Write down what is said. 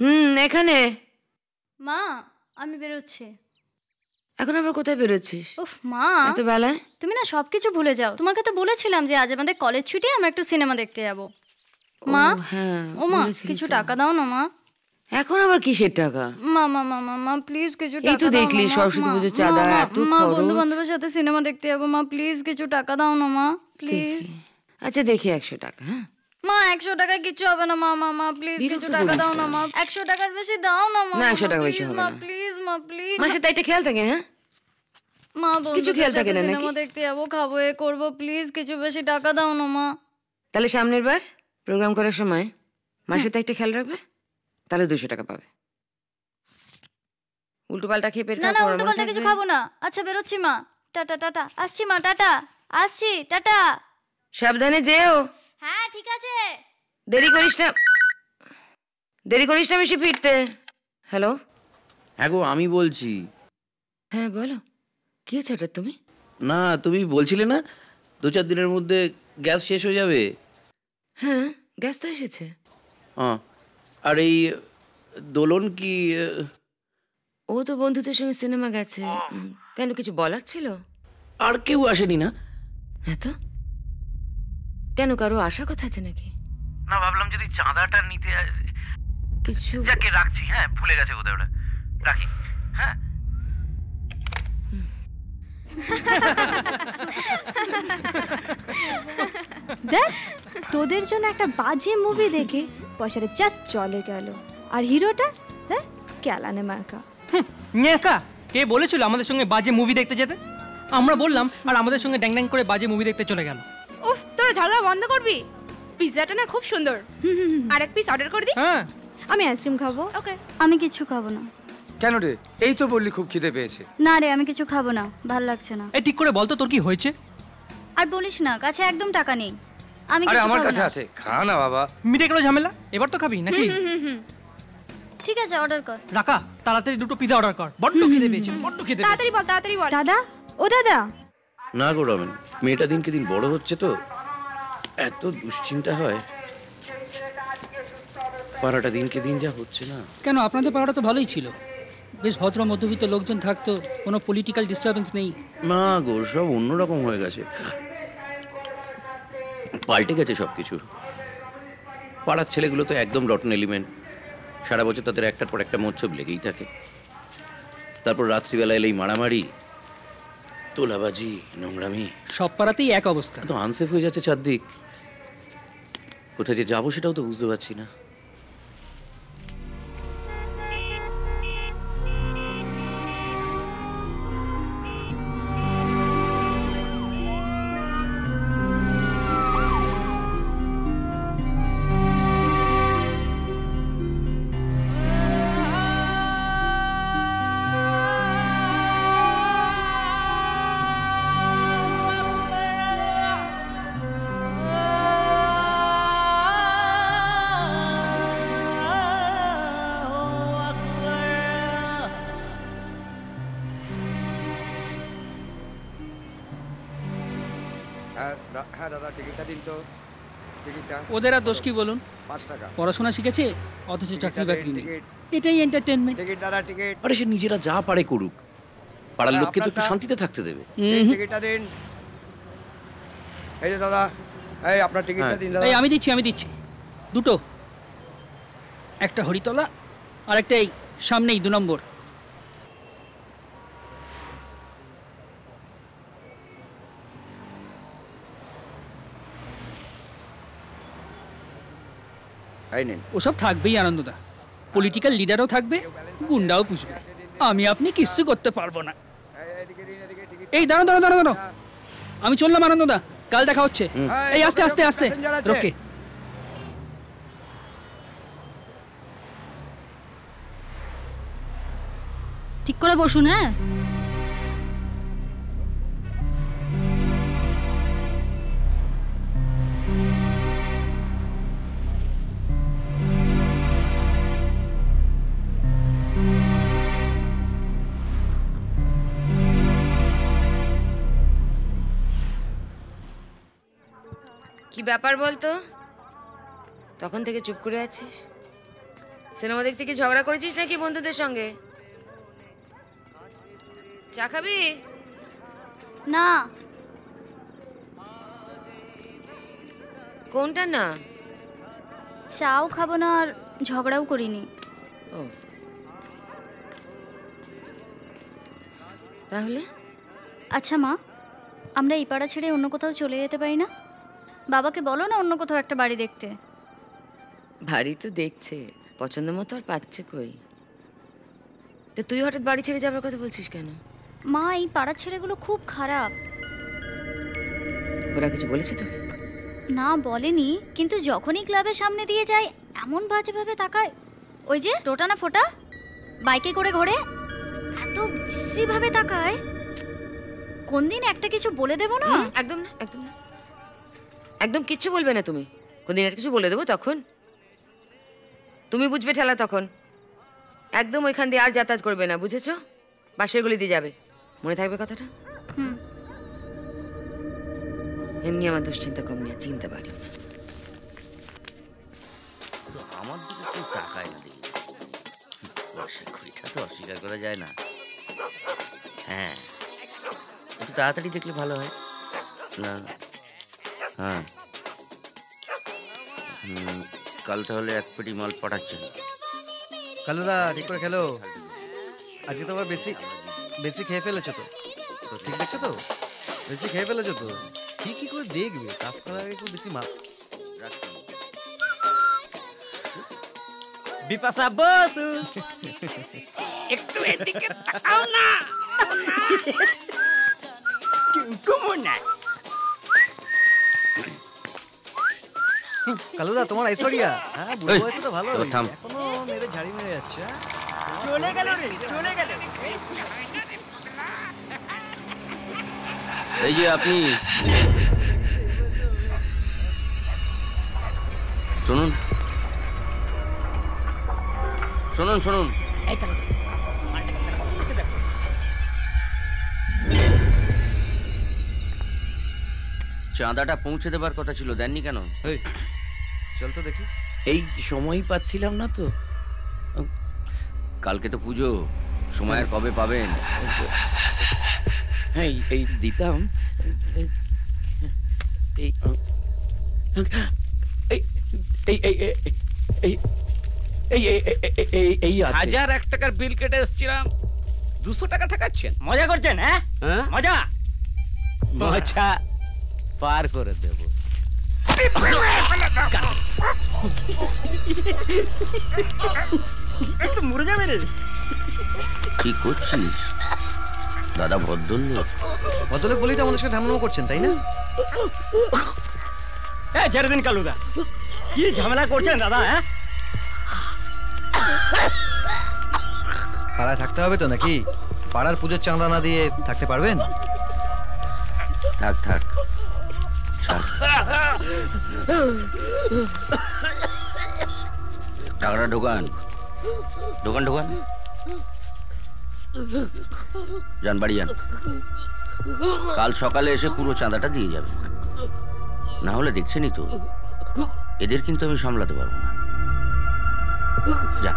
এখানে। মা আমি বেরোচ্ছি। এখন আবার কোথায় বেরোচ্ছিস? উফ মা, এত বেলায়? তুমি না সবকিছু ভুলে যাও। তোমাকে তো বলেছিলাম যে আজ আমাদের কলেজ ছুটি, আমরা একটু সিনেমা দেখতে যাব। মা হ্যাঁ, ও মা কিছু টাকা দাও না মা। এখন আবার কিসের টাকা? মা মা মা মা মা প্লিজ কিছু টাকা দাও। এই তো দেখলি সরস্বতী পুজোর চাঁদা এত মা, খরচ। বন্ধু বান্ধবের সাথে সিনেমা দেখতে যাব মা, প্লিজ কিছু টাকা দাও না মা প্লিজ। আচ্ছা দেখি 100 টাকা। হ্যাঁ মা 100 টাকা কিছু হবে না মা, মা মা প্লিজ কিছু টাকা দাও না মা, 100 টাকার বেশি দাও না মা। না 100 টাকা বেশি হবে না প্লিজ মা প্লিজ। মাসে তাই একটা খেয়াল থাকে। হ্যাঁ মা কিছু খেয়াল থাকে না নাকি? সিনেমা দেখতে যাবো, খাবো, এ করবো, প্লিজ কিছু বেশি টাকা দাও না মা। তাহলে সামনের বার প্রোগ্রাম করার সময় মাসে তাই একটা খেয়াল রাখবে, তাহলে 200 টাকা পাবে। উল্টো পাল্টা খেয়ে পেট খারাপ করবে না। উল্টো পাল্টা কিছু খাবো না। আচ্ছা বেরোচ্ছি মা, টাটা টাটা, আসছি মা, টাটা, আসছি, টাটা। সাবধানে যেও। হ্যাঁ ঠিক আছে। দেরি করিস না বেশি ফিরতে। হ্যালো। হ্যাঁ গো আমি বলছি। হ্যাঁ বলো, কি হচ্ছে এটা? তুমি না তুমি বলছিলে না 2-4 দিনের মধ্যে গ্যাস শেষ হয়ে যাবে? হ্যাঁ গ্যাস তো এসেছে। আর এই দোলন কি? ও তো বন্ধুদের সঙ্গে সিনেমা গেছে। কেন কিছু বলার ছিল? আর কেউ আসেনি না? হ্যাঁ তো কেন, কারো আসার কথা আছে নাকি? না ভাবলাম যদি চাঁদাটা নিতে কিছু। যাকে রাখছি। হ্যাঁ ভুলে গেছে বোধহয় ওটা, রাখি। হ্যাঁ দেখ তোদের জন্য একটা বাজে মুভি দেখে পয়সাটা জাস্ট চলে গেল, আর হিরোটা দেখ ক্যালানে মার্কা। ন্যাকা কে বলেছিল আমাদের সঙ্গে বাজে মুভি দেখতে যেতে? আমরা বললাম আর আমাদের সঙ্গে ড্যাং ড্যাং করে বাজে মুভি দেখতে চলে গেল। উফ তোরা ঝগড়া বন্ধ করবি? পিৎজাটা না খুব সুন্দর, আর এক পিস অর্ডার করে দি। হ্যাঁ আমি আইসক্রিম খাবো। ওকে। আমি কিছু খাবো না। কেন রে? এই তো বললি খুব খিদে পেয়েছে। না রে আমি কিছু খাবো না, ভাল লাগছে না। এই ঠিক করে বলতো তোর কি হয়েছে? আর বলিস না, কাছে একদম টাকা নেই। আমি আরে কিছু আমার খাবো কাছে না। আছে, খা না বাবা। মিটে গেল ঝামেলা, এবার তো খাবি নাকি? ঠিক আছে অর্ডার কর। রাকা তাড়াতাড়ি 2টো পিৎজা অর্ডার কর, বড্ড খিদে পেয়েছে, বড্ড খিদে পেয়েছে। তাড়াতাড়ি বল, তাড়াতাড়ি বল। দাদা, ও দাদা। না গো রমেন, মেয়েটা দিনকে দিন বড় হচ্ছে তো এত দুশ্চিন্তা হয়। পাড়াটা দিনকে দিন যা হচ্ছে না। কেন আপনাদের পাড়াটা তো ভালোই ছিল, বেশ ভদ্র মধ্যবিত্ত লোকজন থাকতো, কোনো পলিটিক্যাল ডিস্টারবেন্স নেই। না গো সব অন্যরকম হয়ে গেছে, পাল্টে গেছে সবকিছু। পাড়ার ছেলেগুলো তো একদম রটন এলিমেন্ট, সারা বছর তাদের একটার পর একটা মৎসব লেগেই থাকে। তারপর রাত্রিবেলা এলেই মারামারি, তোলাবাজি, নোংরামি। সব পাড়াতেই এক অবস্থা। তো আনসেফ হয়ে যাচ্ছে চারদিক, কোথায় যে যাবো সেটাও তো বুঝতে পারছি না। হ্যাঁ দাদা টিকিটটা দিন তো। টিকিটটা। ওদের আর দোষ কি বলুন? 5 টাকা। পড়াশোনা শিখেছে অথচ চাকরি বাকরি নেই, এটাই এন্টারটেনমেন্ট। টিকিট দাদা টিকিট। আরে সে নিজেরা যা পারে করুক, পাড়ার লোককে তো একটু শান্তিতে থাকতে দেবে। টিকিটটা দিন। এই যে দাদা, এই আপনার টিকিটটা দিন দাদা। এই আমি দিচ্ছি 2টো, একটা হরিতলা আর একটা এই সামনেই 2 নম্বর। ওসব থাকবেই আনন্দদা, পলিটিক্যাল লিডারও থাকবে, গুন্ডাও পুষবে, আমি আপনি কিচ্ছু করতে পারবো না। এই দাঁড়ানো, আমি চললাম আনন্দদা, কাল দেখা হচ্ছে। এই আস্তে আস্তে আস্তে রোকে। ঠিক করে বসুন। হ্যাঁ কি ব্যাপার বলতো? তখন থেকে চুপ করে আছিস। সিনেমা দেখতে কি ঝগড়া করেছিস নাকি বন্ধুদের সঙ্গে? চা খাবি? না। কোনটা না? চাও খাবো না আর ঝগড়াও করিনি। ও তাহলে আচ্ছা মা, আমরা এই পাড়া ছেড়ে অন্য কোথাও চলে যেতে পারি না? বাবাকে বলো না অন্য কোথাও একটা বাড়ি দেখতে। বাড়ি তো দেখছে, পছন্দ মতো আর পাচ্ছে কই। তো তুই হঠাৎ বাড়ি ছেড়ে যাবার কথা বলছিস কেন? মা, এই পাড়ার ছেলেগুলো খুব খারাপ। ওরা কিছু বলেছে তোকে? না বলেনি, কিন্তু যখনই ক্লাবের সামনে দিয়ে যায় এমন বাজেভাবে তাকায়। ওই যে টোটা না ফোটা বাইকে করে ঘোরে, এত বিশ্রীভাবে তাকায়। কোন দিন একটা কিছু বলে দেবো না। একদম না, একদম না, একদম কিচ্ছু বলবে না তুমি। কোনদিন একটা কিছু বলে দেবো তখন তুমি বুঝবে ঠেলা। তখন একদম ওইখান দিয়ে আর যাতায়াত করবে না, বুঝেছো? বাসের গলি দিয়ে যাবে, মনে থাকবে কথাটা? এমনি আমার দুশ্চিন্তা কম নিয়ে চিনতে পারি। আমার দিকে কেউ তাকায় না দেখি, ঘড়িটা তো অস্বীকার করা যায় না। হ্যাঁ, একটু তাড়াতাড়ি দেখলে ভালো হয় না? হ্যাঁ, কাল তাহলে এক পেটি মাল পাঠাচ্ছেন। কালুদা ঠিক করে খেলো, আজকে তো আবার বেশি বেশি খেয়ে ফেলেছো তো। তো ঠিক দেখছো তো, বেশি খেয়ে ফেলেছো তো। ঠিক কি করে দেখবে, কাজ করার আগে একটু বেশি মাপ। বিপাশা বসু, একটু এদিকে তাকাও না। কালুদা তোমার ঐশ্বরিয়া, হ্যাঁ বুড়ো বয়সে তো ভালো, এখনো মেরে ঝাড়ি মেরে যাচ্ছে। চলে গেল রে, চলে গেল। এই যে আপনি শুনুন শুনুন শুনুন, চাঁদাটা পৌঁছে দেবার কথা ছিল, দেননি কেন? চল তো দেখি। এই সময় পাচ্ছিলাম না তো। কালকে তো পুজো, সময় আর কবে পাবেন? হ্যাঁ, এই দিতাম। এই এই 1001 টাকার বিল কেটে এসেছিলাম, 200 টাকা ঠেকাচ্ছেন। মজা করছেন? হ্যাঁ, মজা মজা পার করে দেব। একটু মরে যাবে রে। কি করছিস দাদা? ভদ্রলোক ভদ্রলোক বলেই তো আমাদের সাথে ঝামেলা করছেন, তাই না? ছেড়ে দিন কালুদা, কি ঝামেলা করছেন দাদা? হ্যাঁ, পাড়ায় থাকতে হবে তো নাকি? পাড়ার পুজোর চাঁদা না দিয়ে থাকতে পারবেন? থাক থাক, টাকাটা ঢোকান, ঢোকান ঢোকান, যান বাড়ি যান। কাল সকালে এসে পুরো চাঁদাটা দিয়ে যাবেন, না হলে দেখছেনই তো এদের কিন্তু আমি সামলাতে পারবো না। যান।